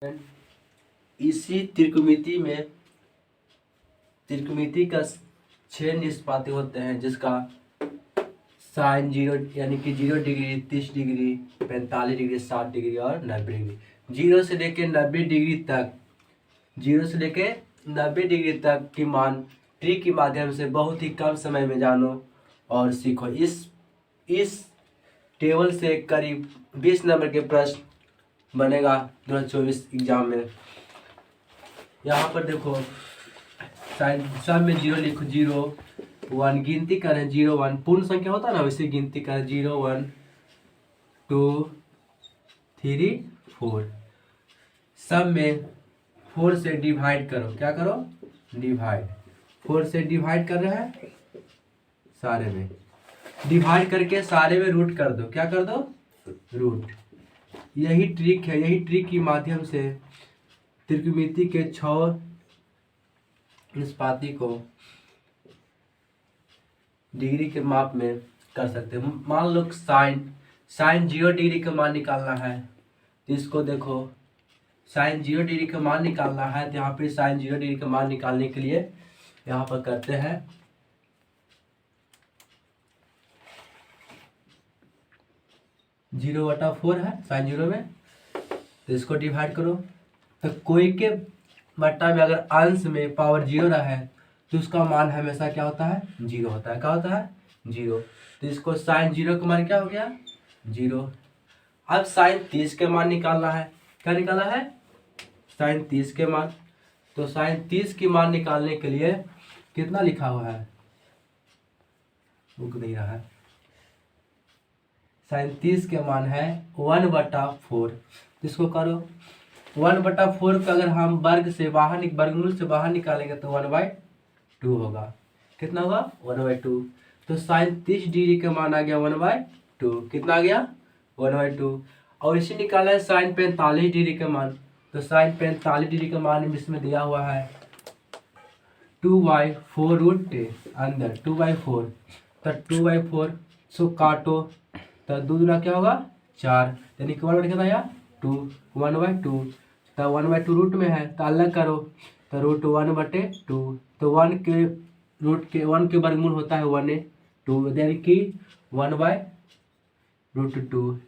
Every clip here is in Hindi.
इसी त्रिकोणमिति का 6 निष्पाती होते हैं, जिसका साइन 0 यानी कि 0 डिग्री, 30 डिग्री, 45 डिग्री, 60 डिग्री और 90 डिग्री। 0 से लेके 90 डिग्री तक 0 से लेके 90 डिग्री तक की मान ट्री के माध्यम से बहुत ही कम समय में जानो और सीखो। इस टेबल से करीब 20 नंबर के प्रश्न बनेगा 2024 एग्जाम में। यहाँ पर देखो सब में 0 लिखो, 0 1 गिनती करें, 0 1 पूर्ण संख्या होता है ना, वैसे गिनती करें 0 1 2 3 4। सब में 4 से डिवाइड करो, क्या करो, डिवाइड। 4 से डिवाइड कर रहे हैं, सारे में डिवाइड करके सारे में रूट कर दो, क्या कर दो, रूट। यही ट्रिक है, यही ट्रिक के माध्यम से त्रिकोणमिति के 6 निष्पाती को डिग्री के माप में कर सकते हैं। मान लो साइन 0 डिग्री का मान निकालना है, तो इसको देखो साइन 0 डिग्री का मान निकालना है, तो यहाँ पे साइन 0 डिग्री का मान निकालने के लिए यहाँ पर करते हैं 0/4 है साइन 0 में, तो इसको डिवाइड करो। तो कोई के बट्टा में अगर अंश में पावर 0 रहे तो उसका मान हमेशा क्या होता है, 0 होता है। क्या होता है, 0। तो इसको साइन 0 का मान क्या हो गया, 0। अब साइन 30 के मान निकालना है, क्या निकालना है, साइन 30 के मान। तो साइन 30 की मान निकालने के लिए कितना लिखा हुआ है, बुक नहीं रहा है। साइन 30 के मान है 1/4। इसको करो 1/4 का अगर हम वर्गमूल से बाहर निकालेंगे तो 1/2 होगा। कितना होगा, 1/2। तो साइन 30 डिग्री का मान आ गया 1/2। कितना आ गया, 1/2। और इसे निकाला है साइन 45 डिग्री का मान, तो साइन 45 डिग्री का मान इसमें दिया हुआ है 2/4 रूट अंदर 2/4। तो 2/4 सो काटो, तो 2 दूना क्या होगा 4, यानी कि 1/2 कितना आया 2, 1/2। तो 1/2 रूट में है तो अलग करो, तो रूट 1/2। तो 1 के वर्गमूल होता है 1/2, यानी कि 1/√2।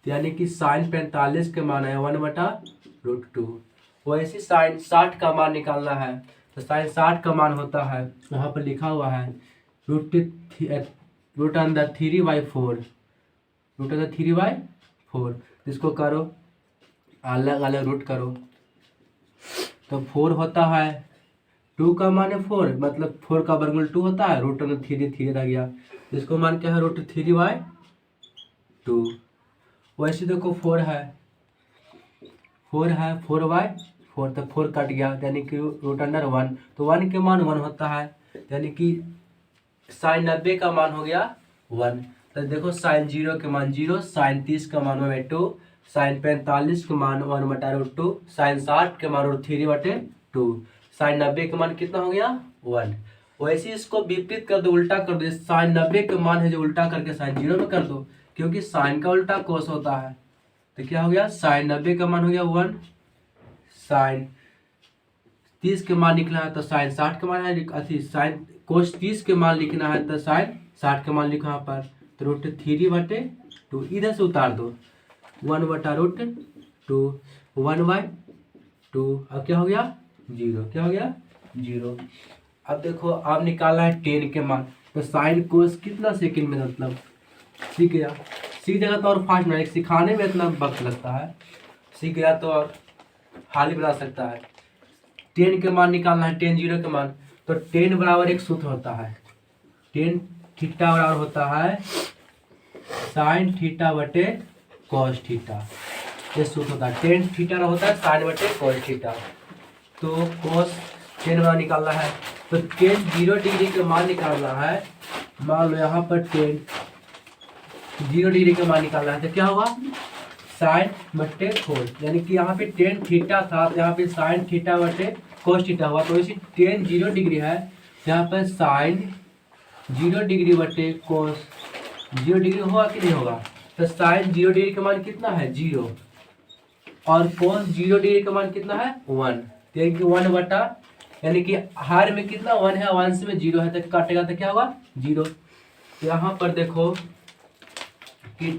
यानी कि साइन 45 के मान है 1/√2। वैसे साइन 60 का मान निकालना है, तो साइन 60 का मान होता है, यहाँ पर लिखा हुआ है रूट अंदर 3/4, रूट अंदर 3/4। इसको करो अलग अलग रूट करो, तो 4 होता है, 2 का मान है 4, मतलब 4 का वर्गमूल 2 होता है, रूट अंदर 3 रह गया। इसको मान क्या है, रूट 3/2। वैसे देखो 4 है 4/4, तो 4 कट गया, यानी कि रूट अंडर 1। तो 1 के मान 1 होता है, यानी कि साइन 90 का मान हो गया 1। तो देखो साइन 0 के मान 0, साइन 30 का मान 1/2, साइन 45 का मान 1/√2, साइन 60 के मान 3/2, साइन 90 का मान कितना हो गया 1। वैसे इसको विपरीत कर दो, उल्टा कर दो। साइन 90 का मान है जो उल्टा करके साइन 0 में कर दो, क्योंकि साइन का उल्टा कोस होता है। तो क्या हो गया, साइन 90 का मान हो गया 1, साइन 30 के मान लिखना है तो साइन 60 के मान है, साइन कोस 30 के मान लिखना है तो साइन 60 के मान लिखो यहाँ पर। तो रूट 3/2 इधर से उतार दो, 1/√2 1/2। अब क्या हो गया 0, क्या हो गया 0। अब देखो अब निकालना है 10 के मान, तो साइन कोस कितना सेकंड में, मतलब सीख गया तो और फास्ट में, सिखाने में इतना वक्त लगता है, सीख गया तो और हाल ही बना सकता है। 10 के मान निकालना है, 10 0 के मान, तो 10 बराबर एक सूत्र होता है, 10 थीटा बराबर होता है साइन थीटा बटे कॉस थीटा। ये सूत्र होता है, 10 थीटा होता है साइन बटे कॉस थीटा। तो कॉस 10 बराबर निकालना है, तो 10 0 डिग्री के मान निकालना है। मान लो यहाँ पर 10 0 डिग्री का मान निकालना है, तो क्या होगा साइन बटे कोस, यानी कि यहाँ पे 10 थीटा था, यहाँ पे साइन थीटा बटे कोस थीटा हुआ। तो इसी 10 0 डिग्री है, यहाँ पर साइन 0 डिग्री बटे कोस 0 डिग्री होगा कि नहीं होगा। तो साइन 0 डिग्री का मान कितना है 0, और कोस 0 डिग्री का मान कितना है 1, यानी कि 1 बटा, यानी कि हर में कितना 1 है, अंश में 0 है, तो काटेगा तो क्या होगा 0। तो यहाँ पर देखो कि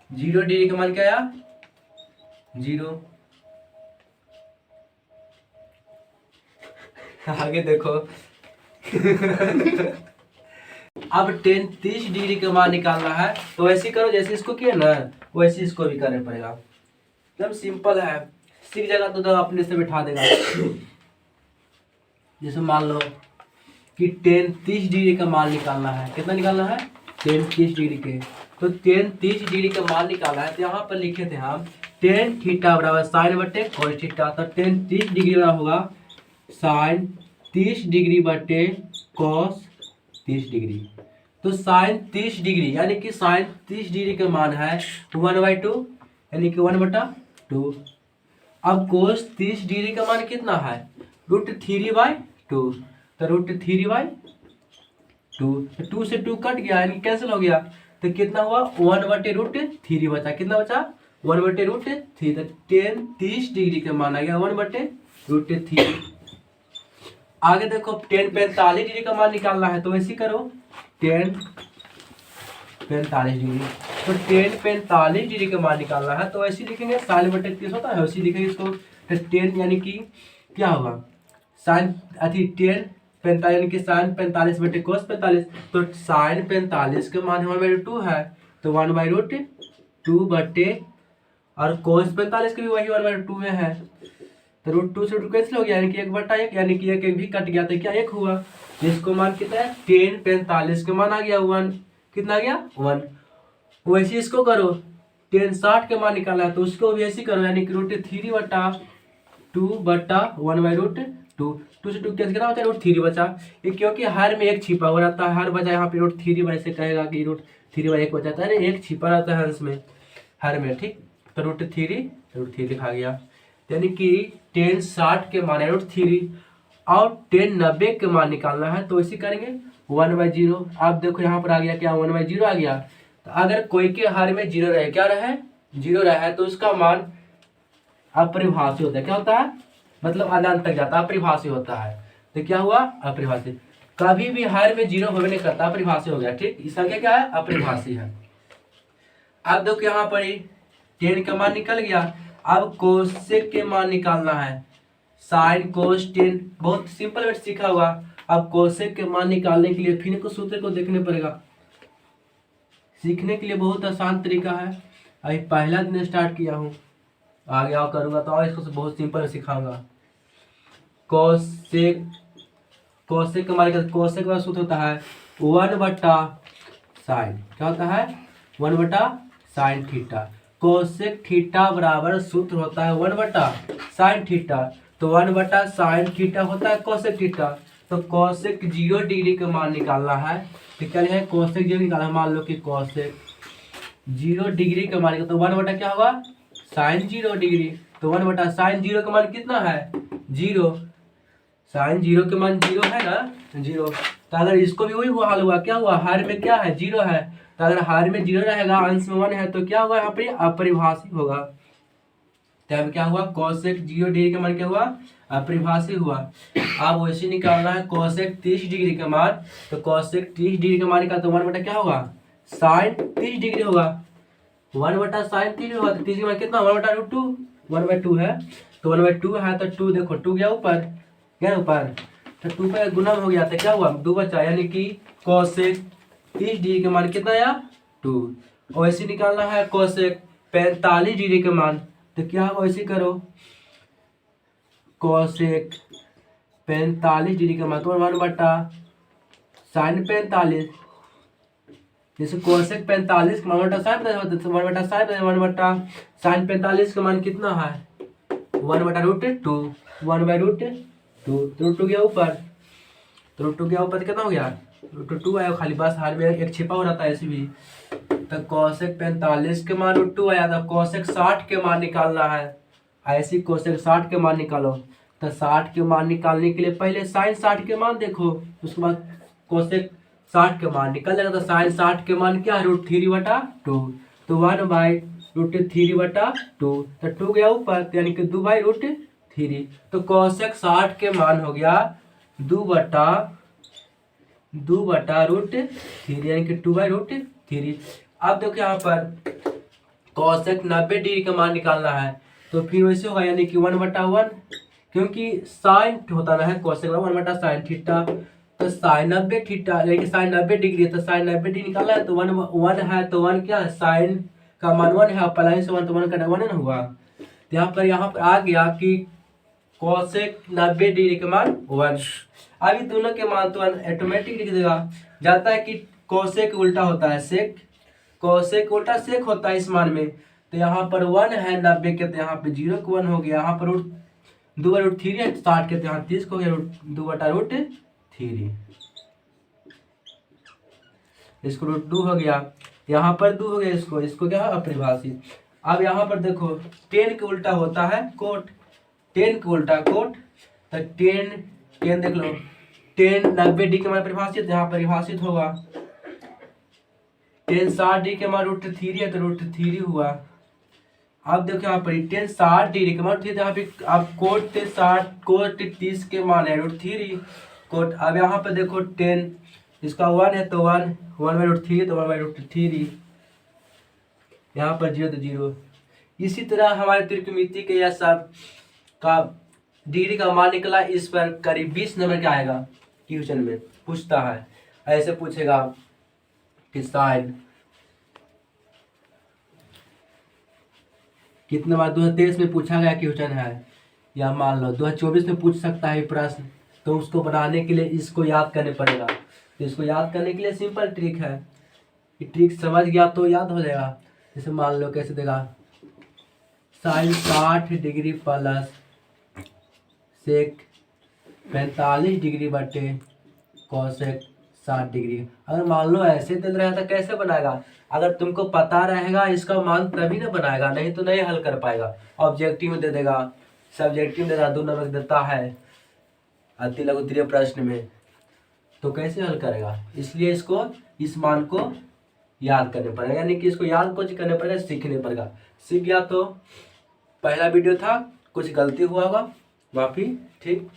0 डिग्री का मान क्या आया 0। आगे देखो अब 30 डिग्री का मान निकालना है, तो वैसे करो जैसे इसको किया ना वैसे इसको भी करना पड़ेगा। एकदम सिंपल है, सीख जाएगा तो अपने से बिठा देगा। जैसे मान लो कि 30 डिग्री का मान निकालना है, कितना निकालना है 30 डिग्री के, तो 30 डिग्री का मान निकालना है। तो यहाँ पर लिखे थे हम tan थीटा बराबर साइन बटे कोस थीटा, तो 30 डिग्री बराबर होगा साइन 30 डिग्री बटे कॉस 30 डिग्री। तो साइन 30 डिग्री यानी कि साइन 30 डिग्री का मान है 1/2, यानी कि 1/2। अब कोस 30 डिग्री का मान कितना है √3/2, तो √3/2, 2 से 2 कट गया यानी कैंसिल हो गया, तो कितना हुआ 1/√3 बचा, कितना बचा 1/√3। तो tan 30 डिग्री का मान आ गया 1/√3। आगे देखो tan 45 डिग्री का मान निकालना है, तो वैसे करो tan 45 डिग्री, तो tan 45 डिग्री का मान निकालना है, तो ऐसे लिखेंगे साइन बटे 30 होता है, वैसे लिखेंगे इसको। तो tan यानी कि क्या होगा साइन tan 45 यानी कि साइन 45 बटे कोस 45, तो साइन 45 का मान 1/2 है, तो 1/2 बटे, और कोस 45 का भी वही 1/2 में है, तो √2 से √2 कैंसिल हो गया, यानी कि 1/1, यानी कि 1 भी कट गया, तो क्या 1 हुआ। जिसको मान कितना है tan 45 का मान आ गया 1, कितना आ गया 1। वैसे इसको करो tan 60 का मान निकालना है, तो उसको भी ऐसे करो, यानी कि √3/2 बटा 1/2, 2 से 2 कैसे कितना बचा √3 बचा। ये क्योंकि हर में 1 छिपा हुआ रहता है, हर बचा यहाँ पे √3 वैसे कहेगा कि √3/1 बचाता है, 1 छिपा रहता है अंश में हर में, ठीक। तो √3 लिखा गया, यानी कि tan 60 के मान है √3 और tan 90 के मान निकालना है, तो इसी करेंगे 1/0। आप देखो यहाँ पर आ गया क्या 1/0 आ गया। तो अगर कोई के हर में 0 रहे, क्या रहे 0 रहे, तो उसका मान अपरिभाषी होता है। क्या होता है मतलब अनंत तक जाता है, अपरिभाषी होता है। तो क्या हुआ अपरिभाषी, कभी भी हर में 0 होने नहीं करता, अपरिभाषी हो गया, ठीक। इस संख्या क्या है अपरिभाषी है। अब देखो यहाँ पर ही tan का मान निकल गया। अब कोसेक के मान निकालना है, साइन कोस tan, बहुत सिंपल वेट सीखा हुआ। अब कोसेक के मान निकालने के लिए फिर को सूत्र को देखने पड़ेगा, सीखने के लिए बहुत आसान तरीका है। अभी पहला दिन स्टार्ट किया हूँ, आगे आओ करूँगा तो और इसको बहुत सिंपल सिखाऊंगा। कोसेक का मान, कोसेक का सूत्र होता है 1/sin, क्या होता है 1/sin थीटा। कोसेक थीटा बराबर सूत्र होता है 1/sin थीटा, तो 1/sin थीटा होता है कोसेक थीटा। तो कोसेक 0 डिग्री का मान निकालना है, तो क्या है कोसेक 0 निकालना है। मान लो कि कोसेक 0 डिग्री का मान, तो 1 क्या होगा sin 0 डिग्री, तो 1/sin 0 का मान कितना है 0, sin 0 का मान 0 है ना 0। तो अगर इसको भी वही हाल हुआ, क्या हुआ हर में क्या है 0 है, तो अगर हर में 0 रहेगा अंश में 1 है, तो क्या होगा यहाँ पे अपरिभाषी होगा। तब क्या हुआ कोसेक 0 डिग्री का मान क्या हुआ अपरिभाषी हुआ। अब वैसे निकालना है कोसेक 30 डिग्री का मान, तो कोसेक 30 डिग्री का मान निकाल, तो 1 क्या होगा साइन 30 डिग्री होगा, 1/sin 30 होगा, तो 30 का मान कितना 1/2, 1/2 है, तो 1/2 है, तो 2 देखो 2 गया ऊपर, गया ऊपर, तो 2 का गुणन हो गया, तो क्या हुआ 2 बचा, यानी कि कोसेक 30 डिग्री का मान कितना आया 2। और वैसे निकालना है कोसेक 45 डिग्री का मान, तो क्या होगा वैसे करो कोसेक 45 डिग्री का मान, तो 1/sin 45, जैसे कोसेक 45 का मान 1/sin 45 का मान कितना है 1/√2, 1/√2, तो √2 गया ऊपर, तो √2 गया ऊपर कितना हो गया √2 आया, खाली बस हर में 1 छिपा हो रहता है ऐसे भी। तो कोसेक 45 के मान √2 आया, था कोसेक 60 के मान निकालना है, ऐसे कोसेक 60 के मान निकालो। तो 60 के मान निकालने के लिए पहले साइन 60 के मान देखो, उसके बाद कोसेक 60 के मान निकल जाएगा। तो साइन 60 के मान क्या है √3/2, तो 1/√3 √3/2, तो 2 गया ऊपर तो यानी कि 2/√3। तो कोसेक 60 के मान हो गया 2/√3 यानी कि 2/√3। अब देखो यहाँ पर कोसेक 90 डिग्री का मान निकालना है, तो फिर वैसे होगा यानी कि 1/1, क्योंकि साइन होता ना है कोसेक 1/sin थीटा, तो साइन 90 थीटा यानी कि साइन 90 डिग्री है, तो साइन 90 डिग्री निकालना है तो 1 है, तो 1 क्या है, साइन का मान 1 है, प्लस से 1 तो 1 का 1 ना हुआ। तो यहाँ पर आ गया कि कोसेक 90 डिग्री के मान 1। अभी दोनों के मान तो ऑटोमेटिक लिख देगा, जाता है कि कोसेक उल्टा होता है सेक, कोसेक उल्टा सेक होता है इस मान में। तो यहाँ पर 1 है 90 के, तो यहाँ पे 0 को 1 हो गया, यहाँ पर 2/√3 है 60 के, तो यहाँ 30 को हो गया 2/√3, इसको √2 हो गया, यहाँ पर 2 हो गया, इसको क्या है अपरिभाषित। अब यहाँ पर देखो 10 के उल्टा होता है कोट, 10 के उल्टा कोट, तो 10 देख लो, 10 90 डिग्री के मान परिभाषित, यहाँ परिभाषित होगा 10 60 डिग्री के मान √3 है, तो √3 हुआ। अब देखो यहाँ पर 10 60 डिग्री के मान, यहाँ पे अब कोट 30 के मान है √3 कोट। अब यहाँ पर देखो 10 इसका 1 है, तो 1/√3 तो 1/√3, यहाँ पर 0 तो 0। इसी तरह हमारे त्रिकोणमिति के यह सब का डिग्री का मान निकला, इस पर करीब 20 नंबर का आएगा, क्वेश्चन में पूछता है, ऐसे पूछेगा कि साइन कितने बार 2023 में पूछा गया क्वेश्चन है, या मान लो 2024 में पूछ सकता है प्रश्न। तो उसको बनाने के लिए इसको याद करने पड़ेगा, तो इसको याद करने के लिए सिंपल ट्रिक है, ये ट्रिक समझ गया तो याद हो जाएगा। जैसे मान लो कैसे देगा, sine 60 degree plus sec 45 degree बटे कोसेक 60 डिग्री। अगर मान लो ऐसे दे रहा था कैसे बनाएगा, अगर तुमको पता रहेगा इसका मान तभी ना बनाएगा, नहीं तो नहीं हल कर पाएगा। ऑब्जेक्टिव में दे देगा, सब्जेक्टिव में 2 नंबर देता है अति लघुत्तरीय प्रश्न में, तो कैसे हल करेगा। इसलिए इसको इस मान को याद करने पड़ेगा, यानी कि इसको याद कुछ करने पड़ेगा, सीखने पड़ेगा। सीख गया तो पहला वीडियो था, कुछ गलती हुआ होगा माफ़ी, ठीक।